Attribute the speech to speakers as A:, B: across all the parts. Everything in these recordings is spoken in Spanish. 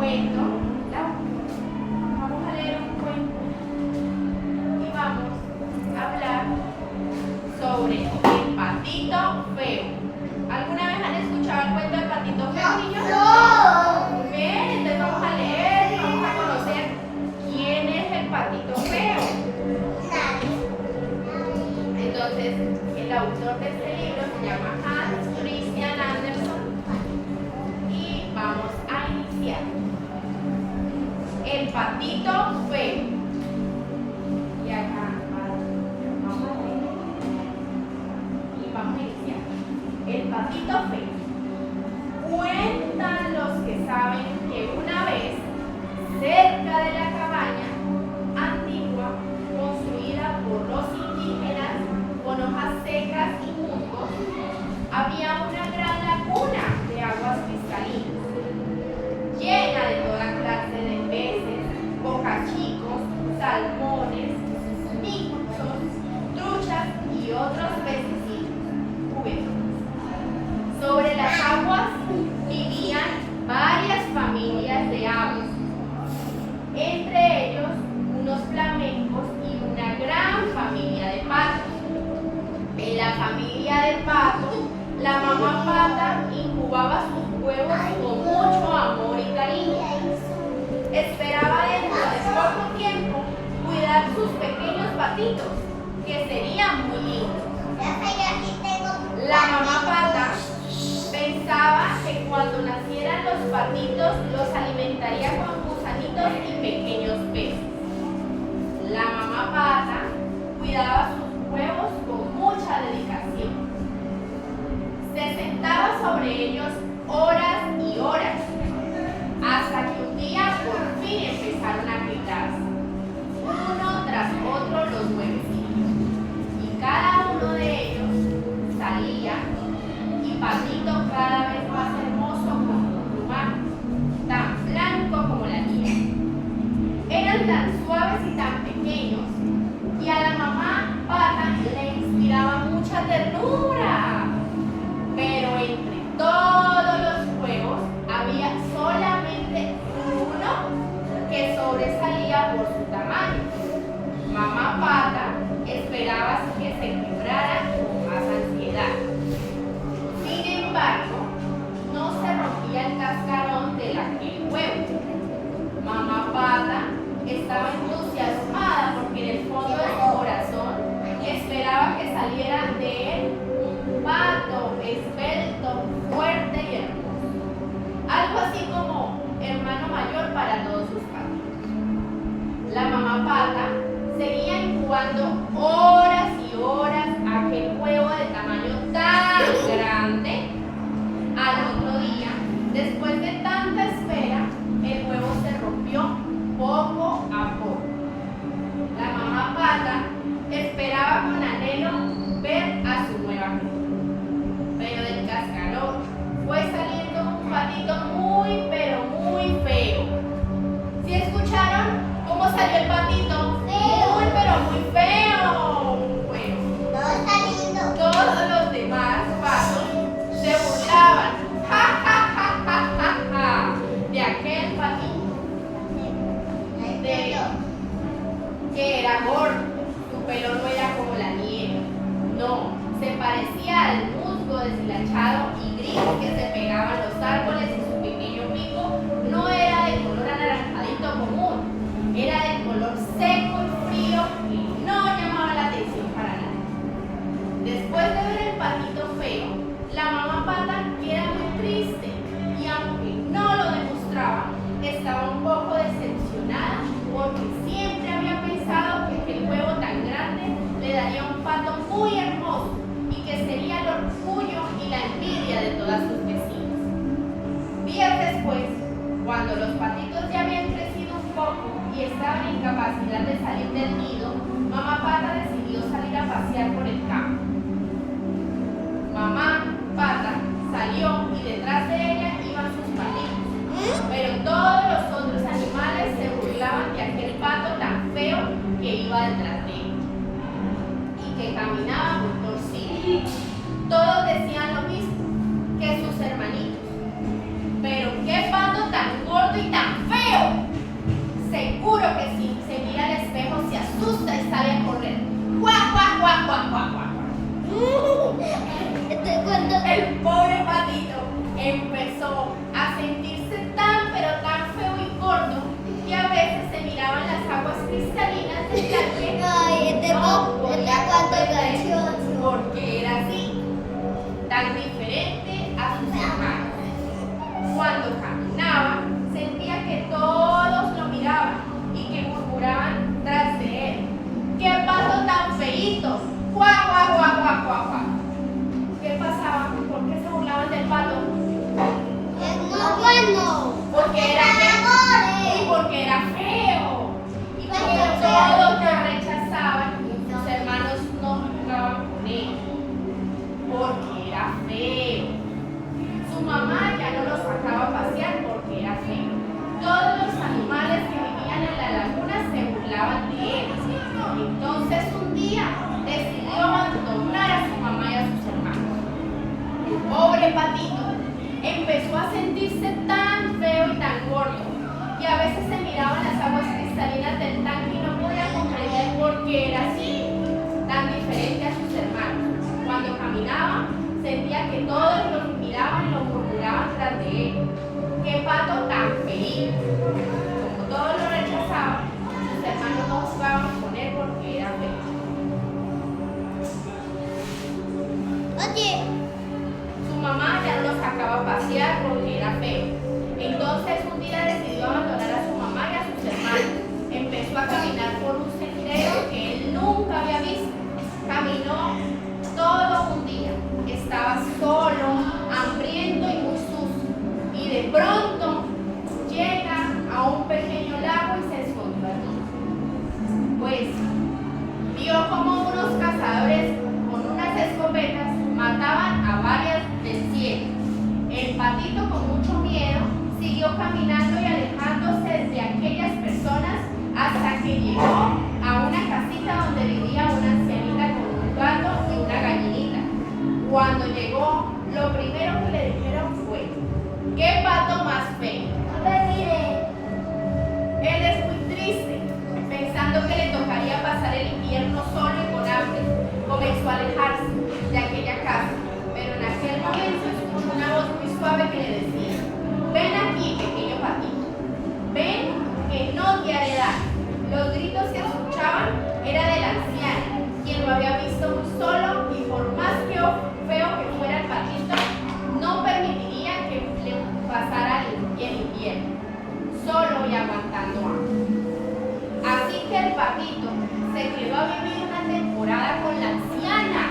A: cuento. Vamos a leer un cuento y vamos a hablar sobre el patito feo. ¿Alguna vez han escuchado el cuento del patito feo, niños?
B: No.
A: Muy bien, entonces vamos a leer y vamos a conocer quién es el patito feo. Entonces, el autor de este libro se llama Hans Christian Andersen y vamos a iniciar. El patito feo. Y acá vamos a leer y vamos a iniciar. El patito feo. Cuentan los que saben que una vez, cerca de la cabaña antigua construida por los indígenas con hojas secas y musgos, había una gran laguna de aguas cristalinas, llena de toda clase de peces, bocachicos, salmones, mixos, truchas y otros pececitos juguetones. Sobre las aguas vivían varias familias de aves, entre ellos unos flamencos y una gran familia de patos. En la familia del pato, la mamá pata incubaba sus huevos con mucho amor y cariño. Esperaba dentro de poco tiempo cuidar sus pequeños patitos, que serían muy lindos. La mamá pata pensaba que cuando nacieran los patitos los alimentaría con gusanitos y pequeños peces. La mamá pata cuidaba sus huevos con mucha dedicación. Se sentaba sobre ellos horas y horas, hasta que un día por fin empezaron a quitarse, uno tras otro los huevecillos, y cada uno de ellos salía, y Patito cada vez más hermoso como un plumaje, tan blanco como la nieve. Eran tan suaves y tan pequeños, y a la mamá pata le inspiraba mucha ternura. Pero entre todos los huevos había solamente uno que sobresalía por su tamaño. Mamá pata esperaba que se quebrara con más ansiedad. Sin embargo, no se rompía el cascarón de aquel huevo. Mamá pata estaba entusiasmada porque en el fondo de su corazón esperaba que saliera de él un pato esbelto, fuerte y hermoso. Algo así como hermano mayor para todos sus patitos. La mamá pata seguía incubando horas y horas aquel huevo de tamaño tan grande. Al otro día, después de tanta espera, el huevo se rompió poco a poco. La mamá pata esperaba con anhelo ver a su nueva cría. Pero del cascarón fue saliendo un patito muy, pero muy feo. ¿Sí escucharon cómo salió el patito? Muy, pero muy feo. Bueno, todos los demás patos se burlaban. ¡Ja, ja, ja, ja, ja, ja! De aquel patito. Que era gordo, su pelo no era como la nieve, no, se parecía al musgo deshilachado y gris que se pegaba a los árboles, y su pequeño pico no era de color anaranjadito común, era de color seco y frío que no llamaba la atención para nada. Después de ver el patito feo, la mamá pata queda muy triste y aunque no lo demostraba, estaba un poco decepcionada porque siempre había pensado que aquel huevo tan grande le daría un pato muy hermoso y que sería el orgullo y la envidia de todas sus vecinas. Días después, cuando los patitos ya habían crecido un poco y estaban en capacidad de salir del nido, mamá pata decidió salir a pasear por el campo. Mamá pata salió y detrás de ella iban sus patitos, pero todos los otros El pobre patito empezó a sentirse tan pero tan feo y corto que a veces se miraban las aguas cristalinas del tanque. No podía comprender por qué era así, tan diferente a sus hermanos. Cuando caminaba, sentía que todos lo miraban y que murmuraban tras de él: ¡qué pato tan feíto! ¡Guau, guau, guau, guau, guau, guau! ¿Qué pasaba? ¿Por qué se burlaban del pato? Porque era feo. Y porque era feo. Y como todos lo rechazaban, sus hermanos no jugaban con él. Porque era feo. Su mamá ya no lo sacaba a pasear porque era feo. Todos los animales que vivían en la laguna se burlaban de él. Entonces un día decidió abandonar a su mamá y a sus hermanos. El pobre patito empezó a sentirse tan feo y tan gordo que a veces se miraba en las aguas cristalinas del tanque y no podía comprender por qué era así, tan diferente a sus hermanos. Cuando caminaba, sentía que todos lo miraban y lo murmuraban tras de él: ¡qué pato tan feíto! Como todos lo rechazaban, sus hermanos no jugaban con él porque era feo. Su mamá ya no lo sacaba a pasear porque era feo. Entonces un día decidió abandonar a su mamá y a sus hermanos. Empezó a caminar por un sendero que él nunca había visto. Caminó todo un día. Estaba solo, hambriento y muy sucio. Y de pronto llega a un pequeño lago y se escondió allí. Pues vio como unos cazadores con unas escopetas mataban a varias del cielo. El patito, con mucho miedo, siguió caminando y alejándose de aquellas personas hasta que llegó a una casita donde vivía una ancianita con un gato y una gallinita. Cuando llegó, lo primero que le dijeron fue: ¡qué pato más feo! Él es muy triste, pensando que le tocaría pasar el invierno solo y con hambre. Comenzó a alejarse de aquella casa, pero en aquel momento escuchó una voz muy suave que le decía: ven aquí, pequeño patito, ven que no te haré daño. Los gritos que escuchaban eran de la anciana, quien lo había visto muy solo y por más que feo que fuera el patito, no permitiría que le pasara el invierno, solo y aguantando hambre. Así que el patito se quedó a vivir una temporada con la anciana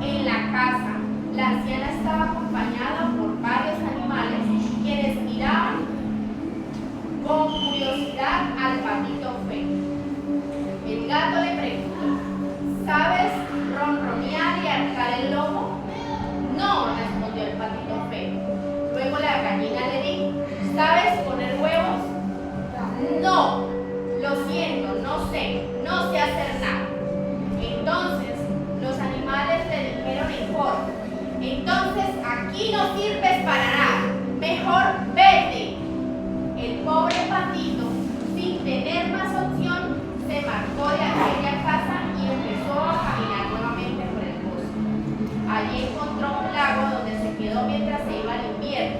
A: en la casa. La anciana estaba acompañada por varios animales quienes miraban con curiosidad al patito feo. El gato le preguntó: ¿sabes ronronear y arcar el lomo? No, respondió el patito feo. Luego la gallina le dijo: ¿sabes poner huevos? No, lo siento, no sé hacer nada. Entonces los animales le dijeron en coro: entonces aquí no sirves para nada, mejor vete. El pobre patito, sin tener más opción, se marcó de aquella casa y empezó a caminar nuevamente por el bosque. Allí encontró un lago donde se quedó mientras se iba el invierno.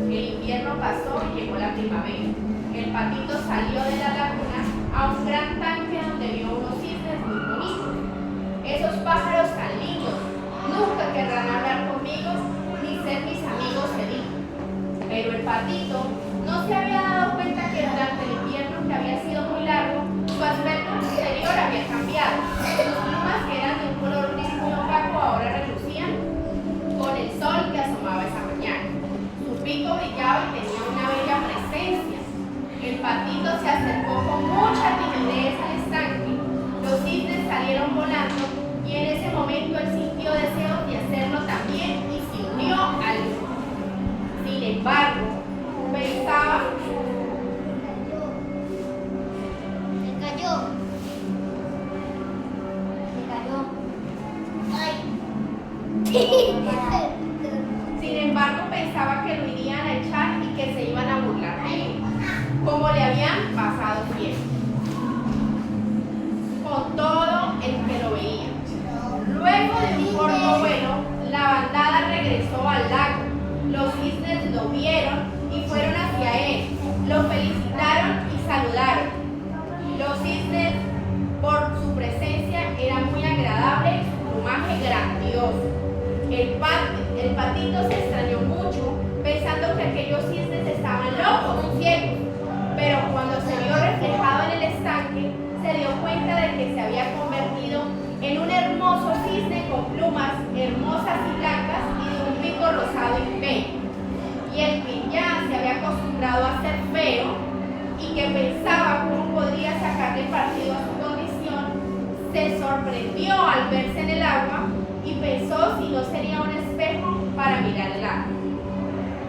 A: El invierno pasó y llegó la primavera. El patito salió de la laguna a un gran tanque donde vio unos cisnes muy bonitos. Esos pájaros tan lindos nunca querrán hablar conmigo ni ser mis amigos, se dijo. Pero el patito no se había dado cuenta que durante el invierno, que había sido muy largo, su aspecto exterior había cambiado. Sus plumas, que eran de un color gris muy opaco, ahora relucían con el sol que asomaba esa mañana. Su pico brillaba y tenía una bella presencia. El patito se acercó con mucha timidez al estanque. Los cisnes salieron volando y en ese momento él sintió deseos de hacerlo también y se unió al grupo. Sin embargo, pensaba...
B: Se cayó. Ay.
A: Sin embargo, pensaba que lo irían a echar y que se iban a burlar de él, como le habían pasado siempre, con todo el que lo veía. Luego de un corto vuelo, la bandada El patito se extrañó mucho, pensando que aquellos cisnes estaban locos o ciegos, pero cuando se vio reflejado en el estanque, se dio cuenta de que se había convertido en un hermoso cisne con plumas hermosas y blancas y de un pico rosado y bello. Y el que ya se había acostumbrado a ser feo y que pensaba cómo podría sacarle partido a su condición, se sorprendió al verse en el agua y pensó si no sería un espejo para mirar el agua.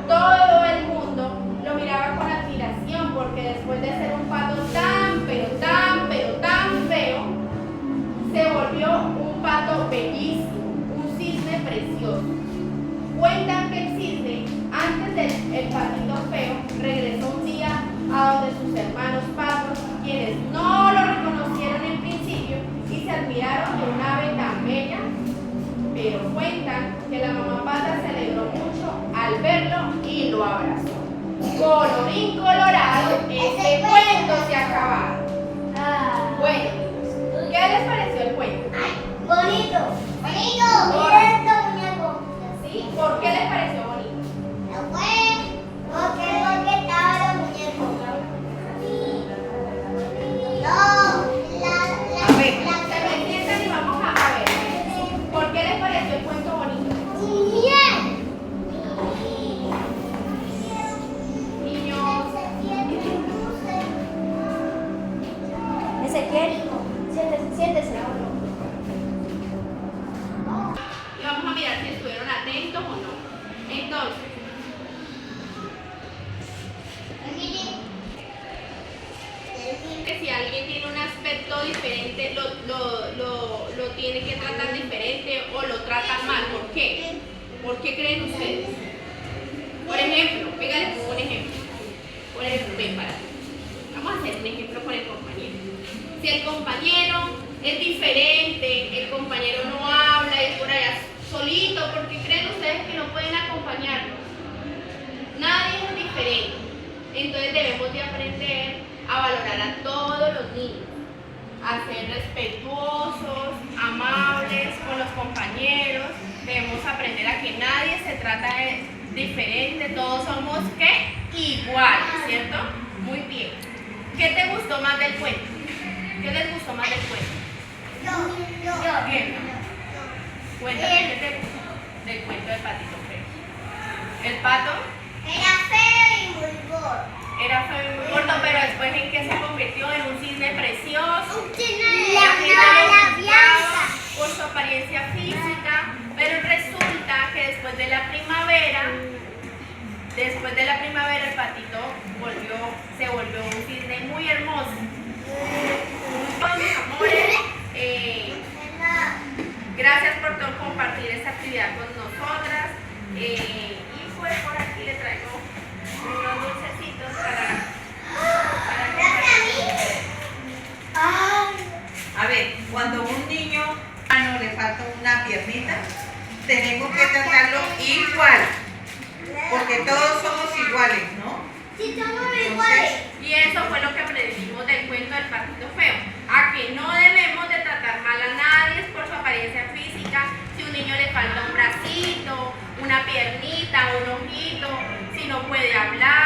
A: Todo el mundo lo miraba con admiración porque después de ser un pato tan feo, se volvió un pato bellísimo, un cisne precioso. Cuentan que el cisne, antes del patito feo, regresó un día a donde sus hermanos patos, quienes no lo reconocieron en principio y se admiraron de un ave tan bella, pero cuentan que la mamá pata se alegró mucho al verlo y lo abrazó. Colorín colorado, este cuento se ha acabado. Bueno, ¿qué les pareció el cuento?
B: Bonito. Mira estos muñecos.
A: ¿Sí? ¿Por qué les pareció bonito?
B: Porque estaban los muñecos.
A: A ver, se me sientan y vamos a ver. ¿Por qué les pareció el cuento bonito? Niños,
B: Ezequiel, siéntese.
A: y vamos a mirar si estuvieron atentos o no. Entonces, que si alguien tiene un aspecto diferente, lo tiene que tratar diferente o lo tratan mal. ¿Por qué? ¿Por qué creen ustedes? Por ejemplo, pégale un ejemplo. Por ejemplo, ven para ti. Vamos a hacer un ejemplo con el compañero. Si el compañero es diferente, el compañero no habla, es por allá solito, ¿por qué creen ustedes que no pueden acompañarlo? Nadie es diferente. Entonces debemos de aprender a valorar a todos los niños, a ser respetuosos, amables con los compañeros. Debemos aprender a que nadie se trata de diferente, todos somos ¿qué? Iguales, ¿cierto? Muy bien. ¿Qué te gustó más del cuento? ¿Qué les gustó más del cuento? Bien. Cuéntame, ¿qué te gustó del cuento del patito feo? ¿El pato?
B: Era feo y muy gordo.
A: Era feo y muy gordo, pero después ¿en qué se convirtió? En un cisne precioso.
B: La blanca.
A: Por su apariencia física, pero resulta que después de la primavera el patito se volvió un cisne muy hermoso. Bueno, mis amores, gracias por compartir esta actividad con nosotras. Y pues por aquí le traigo unos dulcecitos para compartir.
C: A ver, cuando un niño le falta una piernita, tenemos que tratarlo igual, porque todos somos iguales, ¿no?
B: Si somos iguales.
A: Y eso fue lo que aprendimos del cuento del patito feo, a que no debemos de tratar mal a nadie por su apariencia física. Si a un niño le falta un bracito, una piernita, un ojito, si no puede hablar,